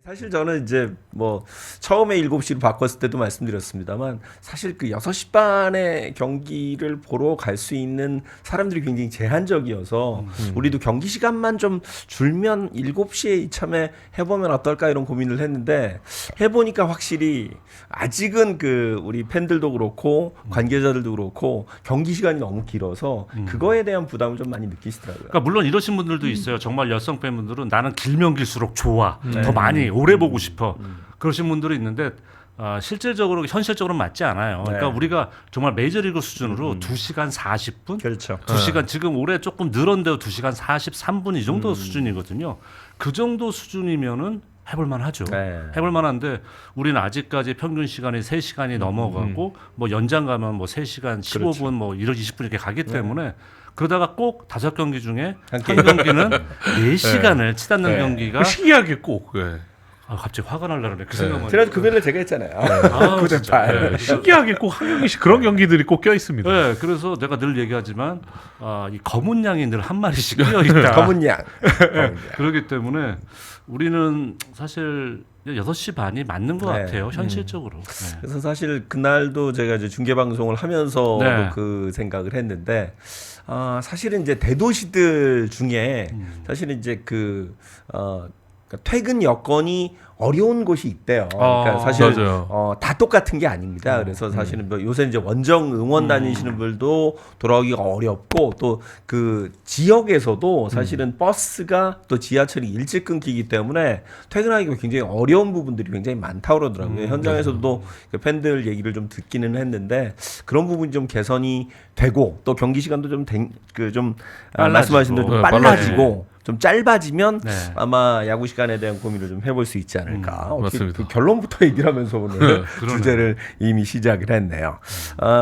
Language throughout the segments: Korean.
사실 저는 이제 뭐 처음에 7시로 바꿨을 때도 말씀드렸습니다만 사실 그 6시 반에 경기를 보러 갈 수 있는 사람들이 굉장히 제한적이어서 우리도 경기 시간만 좀 줄면 7시에 이참에 해보면 어떨까 이런 고민을 했는데 해보니까 확실히 아직은 그 우리 팬들도 그렇고 관계자들도 그렇고 경기 시간이 너무 길어서 그거에 대한 부담을 좀 많이 느끼시더라고요. 그러니까 물론 이러신 분들도 있어요. 정말 여성 팬분들은 나는 길면 길수록 좋아. 더 많이 오래 보고 싶어. 그러신 분들이 있는데 실질적으로 현실적으로 맞지 않아요. 그러니까 네. 우리가 정말 메이저리그 수준으로 2시간 40분? 그렇죠. 2시간 지금 올해 조금 늘었는데도 2시간 43분 이 정도 수준이거든요. 그 정도 수준이면은 해볼만 하죠. 네. 해볼만 한데 우리는 아직까지 평균 시간이 3시간이 넘어가고 뭐 연장 가면 뭐 3시간 15분 그렇죠. 뭐 20분 이렇게 가기 때문에 그러다가 꼭 5경기 중에 한 한 경기는 4시간을 치닫는 네. 경기가 신기하게 꼭 갑자기 화가 날라 그래. 그 생각만 그래도 그 변을 제가 했잖아요. 아, 9대 진짜. 8. 네. 신기하게 꼭 한 경기씩 그런 경기들이 꼭 껴 있습니다. 네, 그래서 내가 늘 얘기하지만 이 검은 양이 늘 한 마리씩 끼어 있다. 검은 양. 그렇기 때문에 우리는 사실 6시 반이 맞는 것 네. 같아요. 현실적으로. 네. 그래서 사실 그날도 제가 이제 중계 방송을 하면서 네. 그 생각을 했는데 사실은 이제 대도시들 중에 사실은 이제 그러니까 퇴근 여건이 어려운 곳이 있대요. 그러니까 사실 맞아요. 다 똑같은 게 아닙니다. 그래서 사실은 뭐 요새 이제 원정 응원 다니시는 분들도 돌아오기가 어렵고 또 그 지역에서도 사실은 버스가 또 지하철이 일찍 끊기기 때문에 퇴근하기가 굉장히 어려운 부분들이 굉장히 많다고 그러더라고요. 현장에서도 그 팬들 얘기를 좀 듣기는 했는데 그런 부분이 좀 개선이 되고 또 경기 시간도 좀 말씀하신 대로 좀 빨라지고 좀 짧아지면 네. 아마 야구 시간에 대한 고민을 좀 해볼 수 있지 않을까. 어떻게 맞습니다. 그 결론부터 얘기를 하면서 오늘 주제를 이미 시작을 했네요.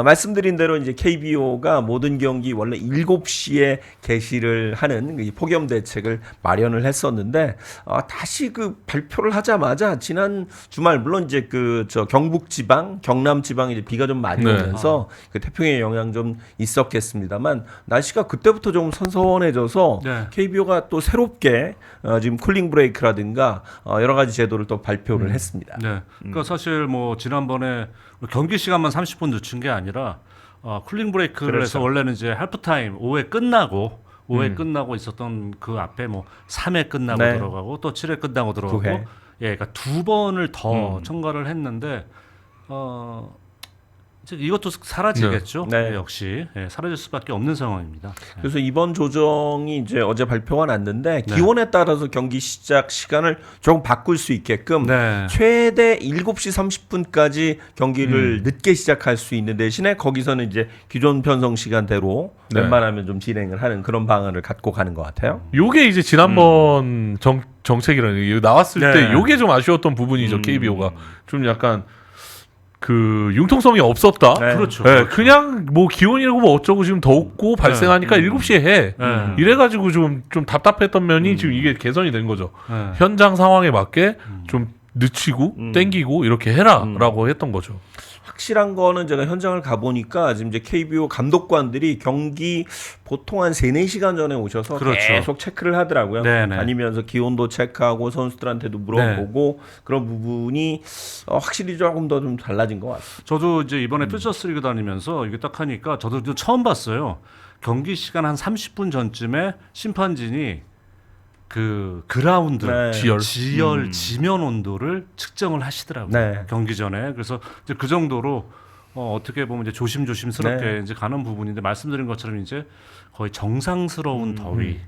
말씀드린 대로 이제 KBO가 모든 경기 원래 7시에 개시를 하는 이 폭염 대책을 마련을 했었는데 다시 그 발표를 하자마자 지난 주말 물론 이제 저 경북 지방, 경남 지방에 이제 비가 좀 많이 오면서 그 태풍의 영향 좀 있었겠습니다만 날씨가 그때부터 좀 선선해져서 네. KBO가 또 새롭게 지금 쿨링 브레이크라든가 여러 가지 제도를 또 발표를 했습니다. 네. 그러니까 사실 뭐 지난번에 경기 시간만 30분 늦춘 게 아니라 쿨링 브레이크를 그렇죠. 해서 원래는 이제 할프타임 5회 끝나고 있었던 그 앞에 뭐 3회 끝나고 네. 들어가고 또 7회 끝나고 들어가고 9회. 예, 그러니까 2번을 더 첨가를 했는데 이제 이것도 사라지겠죠. 네. 예, 역시 사라질 수밖에 없는 상황입니다. 그래서 이번 조정이 이제 어제 발표가 났는데 기온에 따라서 경기 시작 시간을 조금 바꿀 수 있게끔 네. 최대 7시 30분까지 경기를 늦게 시작할 수 있는 대신에 거기서는 이제 기존 편성 시간대로 네. 웬만하면 좀 진행을 하는 그런 방안을 갖고 가는 것 같아요. 요게 이제 지난번 정책이라는 게 나왔을 네. 때 요게 좀 아쉬웠던 부분이죠. KBO가 좀 약간 그 융통성이 없었다. 네. 그렇죠. 네, 그냥 뭐 기온이라고 뭐 어쩌고 지금 덥고 발생하니까 7시에 해. 이래가지고 좀 답답했던 면이 지금 이게 개선이 된 거죠. 네. 현장 상황에 맞게 좀 늦추고 땡기고 이렇게 해라라고 했던 거죠. 확실한 거는 제가 현장을 가보니까 지금 이제 KBO 감독관들이 경기 보통 한 3-4시간 전에 오셔서 그렇죠. 계속 체크를 하더라고요. 네네. 다니면서 기온도 체크하고 선수들한테도 물어보고 그런 부분이 확실히 조금 더 좀 달라진 것 같아요. 저도 이제 이번에 퓨처스 리그 다니면서 이게 딱 하니까 저도 이제 처음 봤어요. 경기 시간 한 30분 전쯤에 심판진이 그 그라운드 네. 지열. 지면 온도를 측정을 하시더라고요. 네. 경기 전에. 그래서 이제 그 정도로 어떻게 보면 이제 조심스럽게 네. 이제 가는 부분인데 말씀드린 것처럼 이제 거의 정상스러운 더위.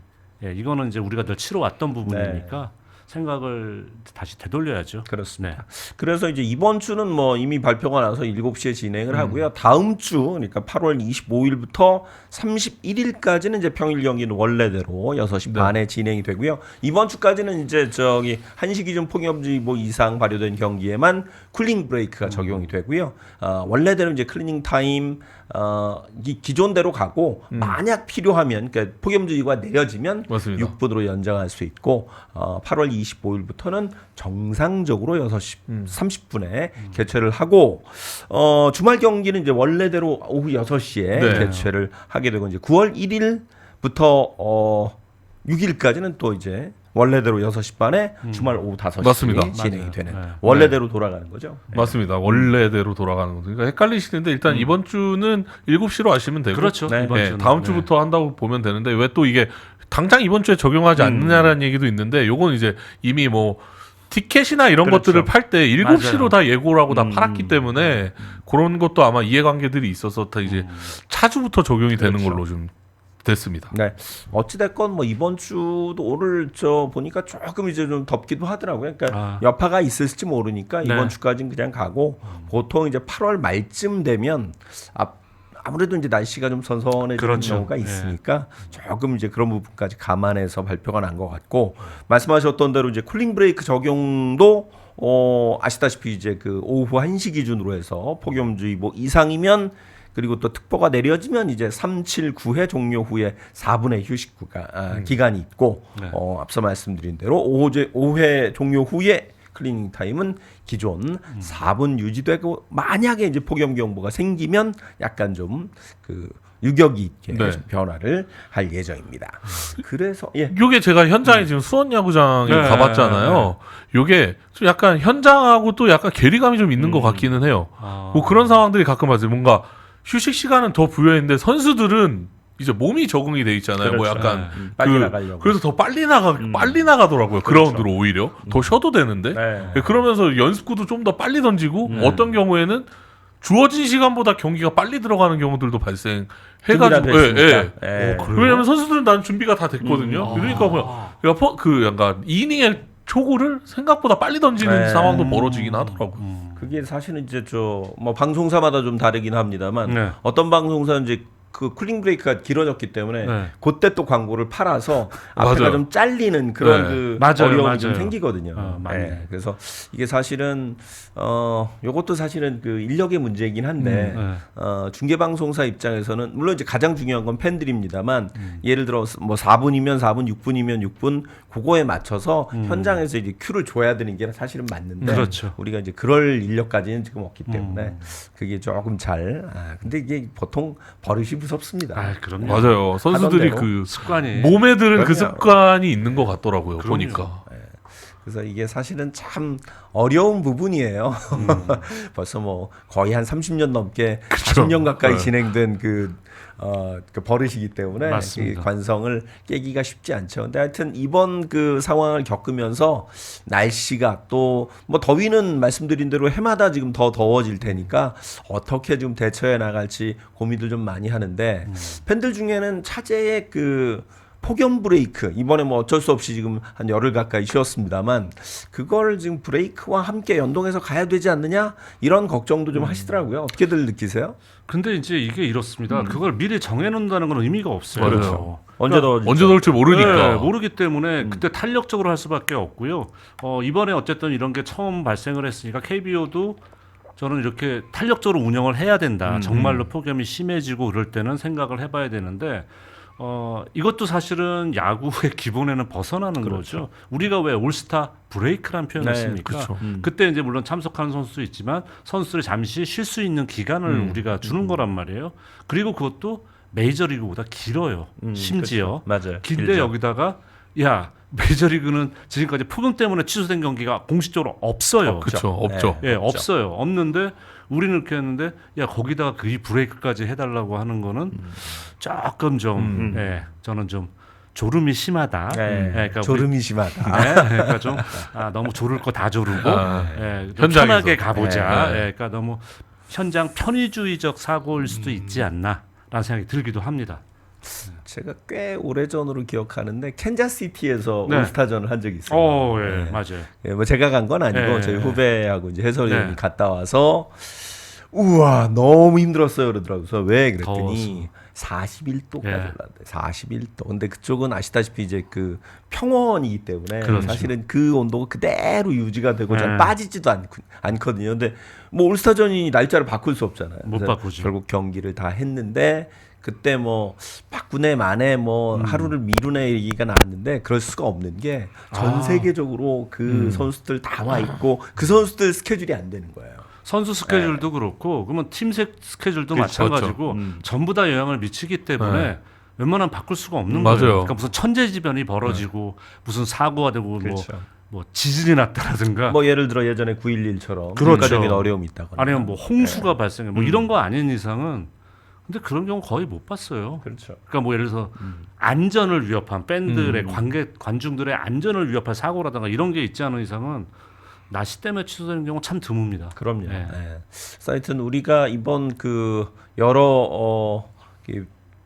예, 이거는 이제 우리가 늘 치러왔던 부분이니까 생각을 다시 되돌려야죠. 그렇습니다. 그래서 이제 이번 주는 뭐 이미 발표가 나서 7시에 진행을 하고요. 다음 주 그러니까 8월 25일부터 31일까지는 이제 평일 경기는 원래대로 6시 반에 진행이 되고요. 이번 주까지는 이제 1시 기준 폭염주의보 이상 발효된 경기에만 쿨링 브레이크가 적용이 되고요. 원래대로 이제 클리닝 타임 기존대로 가고 만약 필요하면 그러니까 폭염주의보가 내려지면 맞습니다. 6분으로 연장할 수 있고 8월 25일부터는 정상적으로 6시 30분에 개최를 하고 주말 경기는 이제 원래대로 오후 6시에 네. 개최를 하게 되고 이제 9월 1일부터 6일까지는 또 이제 원래대로 6시 반에 주말 오후 5시 맞습니다. 진행이 맞아요. 되는 네. 원래대로 돌아가는 거죠. 맞습니다. 원래대로 돌아가는 거죠. 그러니까 헷갈리시는데 일단 이번 주는 7시로 하시면 되고 그렇죠. 네. 이번 네, 주는. 다음 네. 주부터 한다고 보면 되는데 왜 또 이게 당장 이번 주에 적용하지 않느냐라는 얘기도 있는데 요건 이제 이미 뭐 티켓이나 이런 그렇죠. 것들을 팔 때 7시로 맞아요. 다 예고를 하고 다 팔았기 때문에 그런 것도 아마 이해관계들이 있어서 다 이제 차주부터 적용이 되는 그렇죠. 걸로 좀 됐습니다. 네. 어찌됐건 뭐 이번 주도 오늘 저 보니까 조금 이제 좀 덥기도 하더라고요. 그러니까 여파가 있을지 모르니까 이번 네. 주까지는 그냥 가고 보통 이제 8월 말쯤 되면 아무래도 이제 날씨가 좀 선선해지는 그렇죠. 경우가 예. 있으니까 조금 이제 그런 부분까지 감안해서 발표가 난 것 같고 말씀하셨던 대로 이제 쿨링 브레이크 적용도 아시다시피 이제 그 오후 1시 기준으로 해서 폭염주의보 이상이면 그리고 또 특보가 내려지면 이제 379회 종료 후에 4분의 휴식 기간이 있고 네. 앞서 말씀드린 대로 5회 종료 후에 클리닝 타임은 기존 4분 유지되고 만약에 이제 폭염 경보가 생기면 약간 좀 그 유격이 있게 네. 좀 변화를 할 예정입니다. 그래서 예. 요게 제가 현장에 지금 수원 야구장에 네. 가봤잖아요. 요게 좀 약간 현장하고 또 약간 괴리감이 좀 있는 것 같기는 해요. 뭐 그런 상황들이 가끔 봤어요. 뭔가 휴식 시간은 더 부여했는데 선수들은 이제 몸이 적응이 돼 있잖아요. 뭐 그렇죠. 약간 빨리 나가려고. 그래서 더 빨리 나가더라고요. 그라운드로 오히려 더 쉬어도 되는데 네. 그러면서 연습구도 좀 더 빨리 던지고 어떤 경우에는 주어진 시간보다 경기가 빨리 들어가는 경우들도 발생해가지고 왜냐면 선수들은 난 준비가 다 됐거든요. 그러니까 뭐 약간 이닝의 초구를 생각보다 빨리 던지는 네. 상황도 벌어지긴 하더라고요. 그게 사실은 이제 뭐 방송사마다 좀 다르긴 합니다만 네. 어떤 방송사는 이제 그 쿨링 브레이크가 길어졌기 때문에 네. 그때 또 광고를 팔아서 앞에가 맞아요. 좀 잘리는 그런 네. 그 맞아요, 어려움이 좀 맞아요. 생기거든요. 맞네. 네. 그래서 이게 사실은 요것도 사실은 그 인력의 문제이긴 한데 중계 방송사 입장에서는 물론 이제 가장 중요한 건 팬들입니다만 예를 들어 뭐 4분이면 4분, 6분이면 6분 그거에 맞춰서 현장에서 이제 큐를 줘야 되는 게 사실은 맞는데 그렇죠. 우리가 이제 그럴 인력까지는 지금 없기 때문에 그게 조금 근데 이게 보통 버릇이 무섭습니다. 아, 그럼요. 맞아요. 선수들이 하던 그 습관이 몸에 들은 그 그럼요. 습관이 있는 것 같더라고요. 그럼요. 보니까. 그래서 이게 사실은 참 어려운 부분이에요. 벌써 뭐 거의 한 30년 넘게 40년 가까이 네. 진행된 그 버릇이기 때문에 맞습니다. 이 관성을 깨기가 쉽지 않죠. 근데 하여튼 이번 그 상황을 겪으면서 날씨가 또 뭐 더위는 말씀드린 대로 해마다 지금 더 더워질 테니까 어떻게 좀 대처해 나갈지 고민들 좀 많이 하는데 팬들 중에는 차제의 그 폭염 브레이크 이번에 뭐 어쩔 수 없이 지금 한 열흘 가까이 쉬었습니다만 그걸 지금 브레이크와 함께 연동해서 가야 되지 않느냐 이런 걱정도 좀 하시더라고요. 어떻게들 느끼세요? 근데 이제 이게 이렇습니다. 그걸 미리 정해놓는다는 건 의미가 없어요. 그렇죠. 언제 더워질지. 언제 넣을지 모르니까. 네, 모르기 때문에 그때 탄력적으로 할 수밖에 없고요. 이번에 어쨌든 이런 게 처음 발생을 했으니까 KBO도 저는 이렇게 탄력적으로 운영을 해야 된다. 정말로 폭염이 심해지고 그럴 때는 생각을 해봐야 되는데 이것도 사실은 야구의 기본에는 벗어나는 거죠. 우리가 왜 올스타 브레이크라는 표현을 네, 씁니까? 그렇죠. 그때 이제 물론 참석하는 선수도 있지만 선수들이 잠시 쉴 수 있는 기간을 우리가 주는 거란 말이에요. 그리고 그것도 메이저리그보다 길어요. 심지어 맞아요. 긴데 길죠. 여기다가 야 메이저리그는 지금까지 폭염 때문에 취소된 경기가 공식적으로 없어요. 그렇죠. 없죠. 예, 없어요. 없는데 우리는 이렇게 했는데 야 거기다가 그 이 브레이크까지 해달라고 하는 거는 조금 좀 저는 좀 졸음이 심하다. 네, 그러니까 졸음이 심하다. 네, 그러니까 좀 너무 조를 거 다 조르고 좀 현장에서. 편하게 가보자. 네. 그러니까 너무 현장 편의주의적 사고일 수도 있지 않나라는 생각이 들기도 합니다. 제가 꽤 오래전으로 기억하는데 캔자스시티에서 네. 올스타전을 한 적이 있어요. 예, 맞아요. 예, 뭐 제가 간 건 아니고 네. 저희 후배하고 이제 해설위원이 네. 갔다 와서 우와 너무 힘들었어요 그러더라고요. 그래서 왜 그랬더니 41도까지 예. 올랐대. 41도. 근데 그쪽은 아시다시피 이제 그 평원이기 때문에 그렇죠. 사실은 그 온도가 그대로 유지가 되고 잘 네. 빠지지도 않거든요. 근데 뭐 올스타전이 날짜를 바꿀 수 없잖아요. 못 그래서 바꾸죠. 결국 경기를 다 했는데 그때 뭐 바꾸네 마네 뭐 하루를 미루네 얘기가 나왔는데 그럴 수가 없는 게 전 세계적으로 그 선수들 다 와 있고 그 선수들 스케줄이 안 되는 거예요. 선수 스케줄도 그렇고 그러면 팀 스케줄도 그렇죠. 마찬가지고 전부 다 영향을 미치기 때문에 웬만하면 바꿀 수가 없는 맞아요. 거예요. 그러니까 무슨 천재지변이 벌어지고 무슨 사고가 되고 그렇죠. 뭐 지진이 났다라든가 뭐 예를 들어 예전에 9.11처럼 그렇죠. 국가적인 어려움이 있다거나 아니면 뭐 홍수가 발생해 뭐 이런 거 아닌 이상은 근데 그런 경우 거의 못 봤어요. 그렇죠. 그러니까 뭐 예를 들어서 안전을 위협한 밴드의 관중들의 안전을 위협할 사고라든가 이런 게 있지 않은 이상은 날씨 때문에 취소되는 경우 참 드뭅니다. 그럼요. 네. 네. 그래서 하여튼 우리가 이번 그 여러 이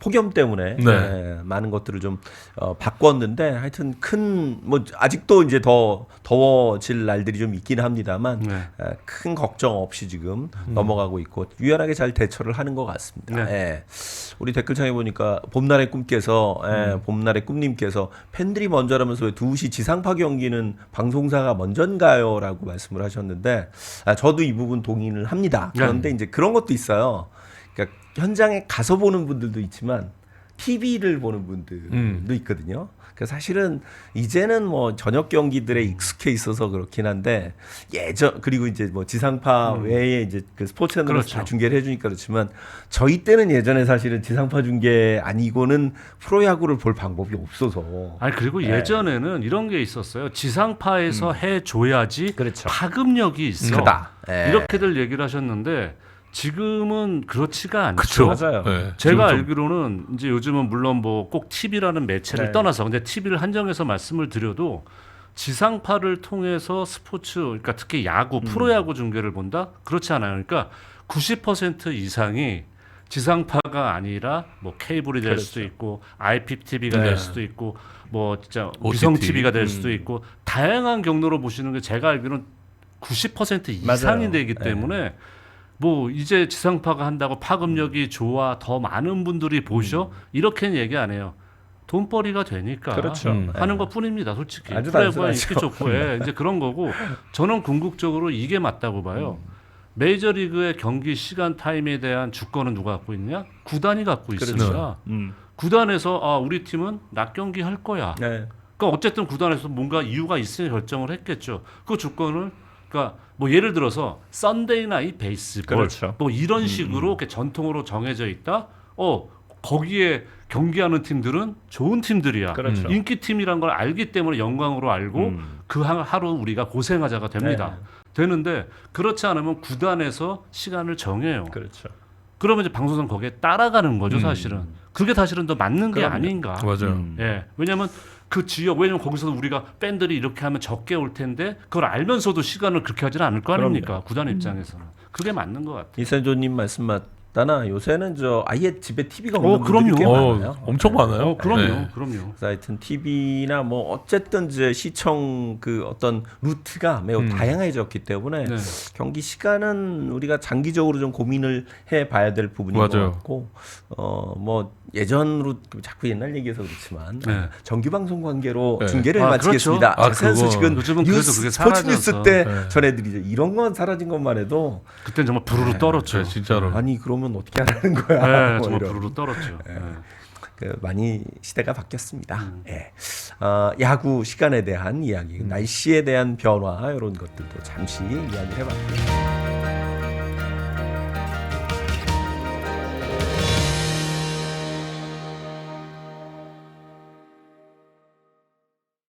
폭염 때문에 네. 많은 것들을 좀 바꿨는데 하여튼 큰 뭐 아직도 이제 더 더워질 날들이 좀 있긴 합니다만 네. 큰 걱정 없이 지금 넘어가고 있고 유연하게 잘 대처를 하는 것 같습니다. 네. 예. 우리 댓글창에 보니까 봄날의 꿈께서 봄날의 꿈님께서 팬들이 먼저라면서 왜 2시 지상파 경기는 방송사가 먼저인가요?라고 말씀을 하셨는데 저도 이 부분 동의를 합니다. 그런데 이제 그런 것도 있어요. 그러니까 현장에 가서 보는 분들도 있지만 TV를 보는 분들도 있거든요. 그러니까 사실은 이제는 뭐 저녁 경기들에 익숙해 있어서 그렇긴 한데 그리고 이제 뭐 지상파 외에 이제 그 스포츠 채널에서 그렇죠. 다 중계를 해주니까 그렇지만 저희 때는 예전에 사실은 지상파 중계 아니고는 프로야구를 볼 방법이 없어서. 아니 그리고 예전에는 이런 게 있었어요. 지상파에서 해줘야지 그렇죠. 파급력이 있어. 크다. 예. 이렇게들 얘기를 하셨는데 지금은 그렇지가 않죠. 그쵸. 맞아요. 네. 제가 지금 좀- 알기로는 이제 요즘은 물론 뭐 꼭 TV라는 매체를 네. 떠나서 근데 TV를 한정해서 말씀을 드려도 지상파를 통해서 스포츠 그러니까 특히 야구 프로야구 중계를 본다 그렇지 않아요. 그러니까 90% 이상이 지상파가 아니라 뭐 케이블이 될 그렇죠. 수도 있고 IPTV가 네. 될 수도 있고 뭐 진짜 OTT. 위성 TV가 될 수도 있고 다양한 경로로 보시는 게 제가 알기로는 90% 이상이 맞아요. 되기 네. 때문에 뭐 이제 지상파가 한다고 파급력이 좋아 더 많은 분들이 보셔 이렇게는 얘기 안 해요. 돈벌이가 되니까 그렇죠. 하는 것 뿐입니다. 솔직히 아주 프로야구가 단순하죠. 인기 좋고 이제 그런 거고 저는 궁극적으로 이게 맞다고 봐요. 메이저리그의 경기 시간 타임에 대한 주권은 누가 갖고 있냐? 구단이 갖고 있으니까 구단에서 우리 팀은 낮 경기 할 거야. 네. 그러니까 어쨌든 구단에서 뭔가 이유가 있으니 결정을 했겠죠. 그 주권을 그러니까 뭐 예를 들어서 썬데이 나잇 베이스볼 그렇죠. 뭐 이런 식으로 이렇게 전통으로 정해져 있다. 거기에 경기하는 팀들은 좋은 팀들이야. 그렇죠. 인기 팀이란 걸 알기 때문에 영광으로 알고 그 하루 우리가 고생하자가 됩니다. 되는데 그렇지 않으면 구단에서 시간을 정해요. 그렇죠. 그러면 이제 방송사는 거기에 따라가는 거죠, 사실은. 그게 사실은 더 맞는 게 그럼요. 아닌가. 맞아요. 예. 왜냐하면 그 지역 왜냐면 거기서도 우리가 밴들이 이렇게 하면 적게 올 텐데 그걸 알면서도 시간을 그렇게 하지는 않을 거 아닙니까? 구단 입장에서는 그게 맞는 것 같아요. 이세조님 말씀 맞다나 요새는 아예 집에 TV가 없는 그럼요. 분들이 꽤 많아요. 엄청 많아요. 그럼요, 네. 그럼요. 그래서 하여튼 TV나 뭐 어쨌든 이제 시청 그 어떤 루트가 매우 다양해졌기 때문에 네. 경기 시간은 우리가 장기적으로 좀 고민을 해봐야 될 부분인 맞아요. 것 같고 뭐 예전으로 자꾸 옛날 얘기해서 그렇지만 네. 정규 방송 관계로 네. 중계를 아, 마치겠습니다. 그렇죠. 자세한 그거 소식은 요즘은 그래서 뉴스 그게 스포츠 뉴스 사라져서. 때 네. 전해드리죠. 이런 건 사라진 것만 해도 그때는 정말 부르르 떨었죠. 네, 진짜로. 아니 그러면 어떻게 하라는 거야? 네, 뭐 정말 이런. 부르르 떨었죠. 네. 많이 시대가 바뀌었습니다. 예. 야구 시간에 대한 이야기, 날씨에 대한 변화 이런 것들도 잠시 이야기를 해봤고요.